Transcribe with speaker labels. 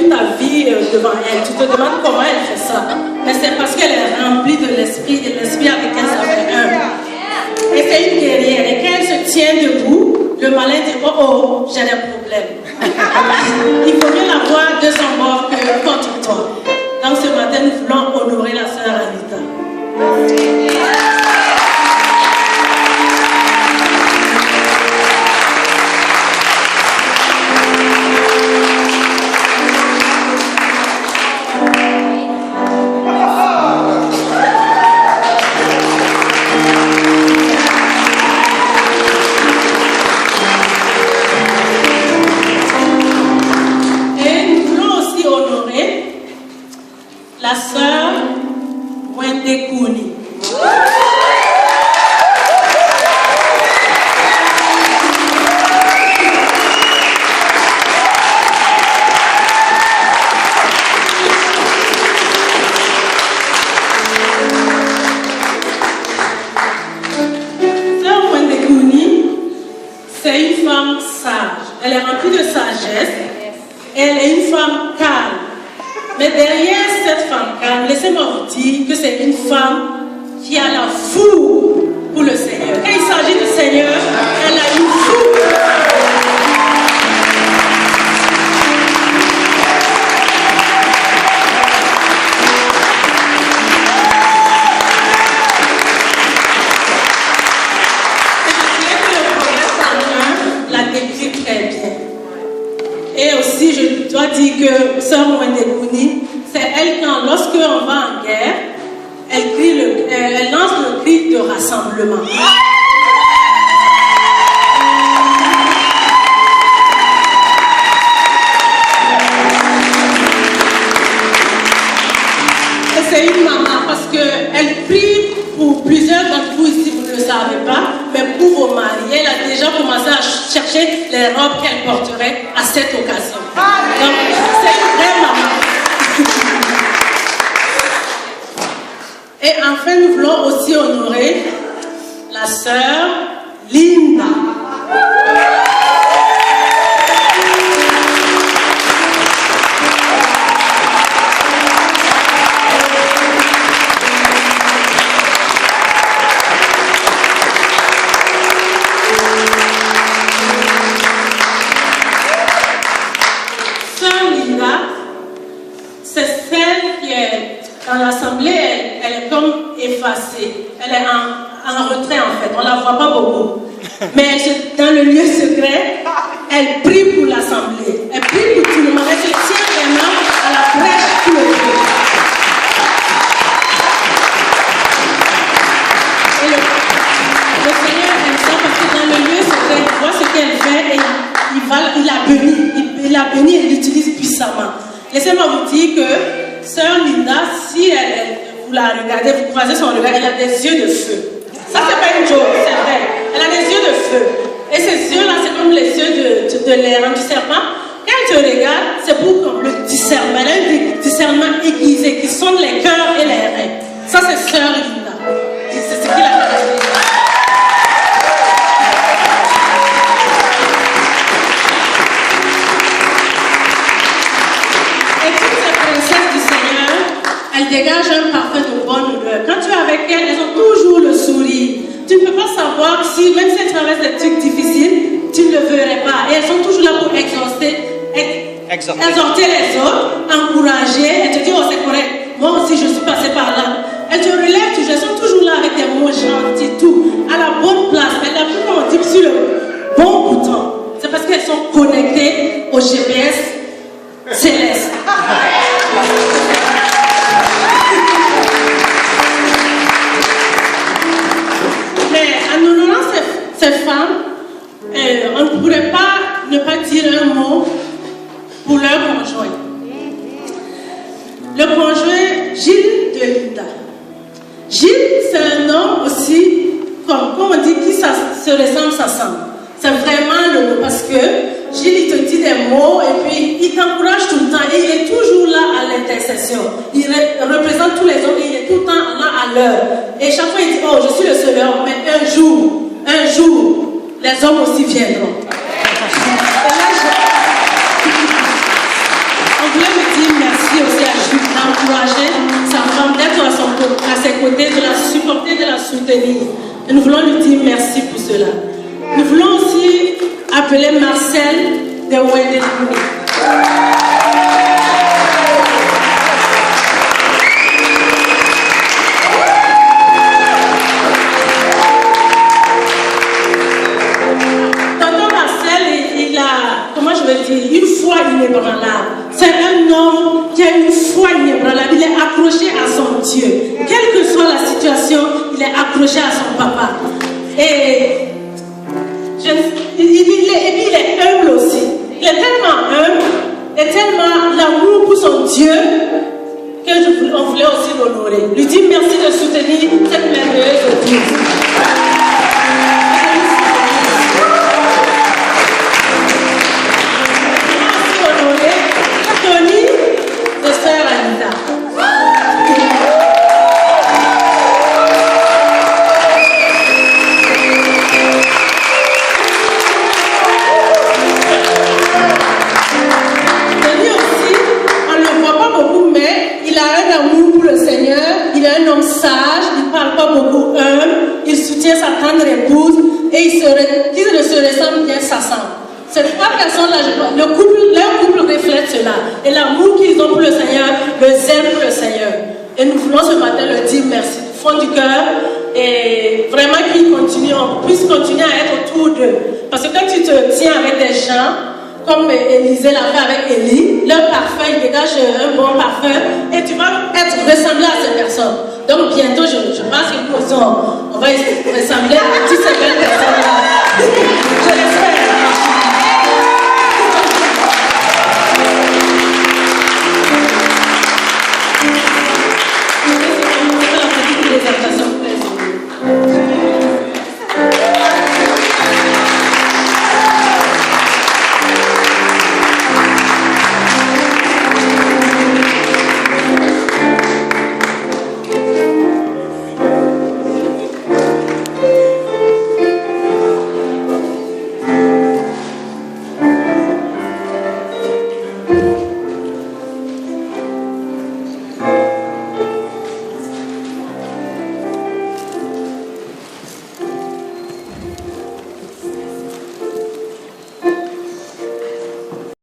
Speaker 1: toute ta vie devant elle. Tu te demandes comment elle fait ça. Mais c'est parce qu'elle est remplie de l'esprit et l'esprit avec elle ça fait un. Et c'est une guerrière. Et quand elle se tient debout, le malin dit oh oh, j'ai des problèmes. Il faut mieux l'avoir de son bord que contre toi. Donc ce matin, nous voulons honorer la sœur Anita. La sœur Wende Kouni. Sœur Wende Kouni, c'est une femme sage. Elle est remplie de sagesse. Elle est une femme calme. Mais derrière cette femme calme, laissez-moi vous dire que c'est une femme qui a la foule pour le Seigneur. Quand il s'agit du Seigneur, elle a une foule. Et je dirais que le prophète Samuel la décrit très bien. Et aussi, je dois dire que Sœur Wende Kouni, c'est elle quand, lorsque on va en guerre, elle lance le cri de rassemblement. Et c'est une maman parce qu'elle prie pour plusieurs d'entre vous ici, vous ne le savez pas, mais pour vos maris. Elle a déjà commencé à chercher les robes qu'elle porterait à cette occasion. Donc, c'est une vraie maman. Et enfin, nous voulons aussi honorer la sœur Linda. Sœur Linda, c'est celle qui est dans l'assemblée, elle est comme effacée. Elle est en retrait en fait, on ne la voit pas beaucoup. Mais dans le lieu secret, elle prie pour l'assemblée. Elle prie pour tout le monde. Elle se tient vraiment à la brèche tout le temps. Et le Seigneur aime ça parce que dans le lieu secret, il voit ce qu'elle fait et il la bénit. Il la bénit et l'utilise puissamment. Laissez-moi vous dire que Sœur Linda, si vous la regardez, vous croisez son regard, elle a des yeux de feu. Ça, c'est pas une joke, c'est vrai. Elle a des yeux de feu. Et ces yeux-là, c'est comme les yeux de l'airain du serpent. Quand elle te regarde, c'est pour le discernement. Elle a un discernement aiguisé qui sonne les cœurs et les reins. Ça, c'est Sœur Linda. C'est ce qu'il a caractérisé. Elle dégage un parfum de bonne odeur. Quand tu es avec elle, elles ont toujours le sourire. Tu ne peux pas savoir si, même si elles traversent des trucs difficiles, tu ne le verrais pas. Et elles sont toujours là pour exhorter les autres, encourager. Elles te disent, oh c'est correct, moi aussi je suis passée par là. Elles te relèvent toujours, elles sont toujours là avec des mots gentils, tout, à la bonne place. Elles appuient comme on dit sur le bon bouton. C'est parce qu'elles sont connectées au GPS céleste. Mais en honorant ces femmes, on ne pourrait pas ne pas dire un mot pour leur conjoint. Le conjoint Gilles de Linda. Gilles, c'est un homme aussi, comme on dit, qui se ressemble, s'assemble. C'est vraiment le mot parce que Gilles, il te dit des mots et puis il t'encourage tout le temps et il est toujours là à l'intercession. Il représente tous les hommes et il est tout le temps là à l'heure. Et chaque fois il dit, oh je suis le seul homme, mais un jour, les hommes aussi viendront. Et là, on voulait me soutenir. Et nous voulons lui dire merci pour cela. Nous voulons aussi appeler Marcel de Wendelbourg. Une foi inébranlable. C'est un homme qui a une foi inébranlable. Il est accroché à son Dieu. Quelle que soit la situation, il est accroché à son papa. Et il est humble aussi. Il est tellement humble et tellement l'amour pour son Dieu qu'on voulait aussi l'honorer. Lui dire merci de soutenir cette merveilleuse église. Sa tendre épouse et ils ne se ressemblent bien, s'assemblent. Ces trois personnes-là, leur couple reflète cela. Et l'amour qu'ils ont pour le Seigneur, le zèle pour le Seigneur. Et nous voulons ce matin leur dire merci du fond du cœur et vraiment qu'ils continuent, on puisse continuer à être autour d'eux. Parce que quand tu te tiens avec des gens, comme Élisée l'a fait avec Élie, leur parfum, il dégage un bon parfum et tu vas être ressemblé à ces personnes. Donc bientôt, je pense que nous aussi, on va ressembler à toutes ces belles personnes-là.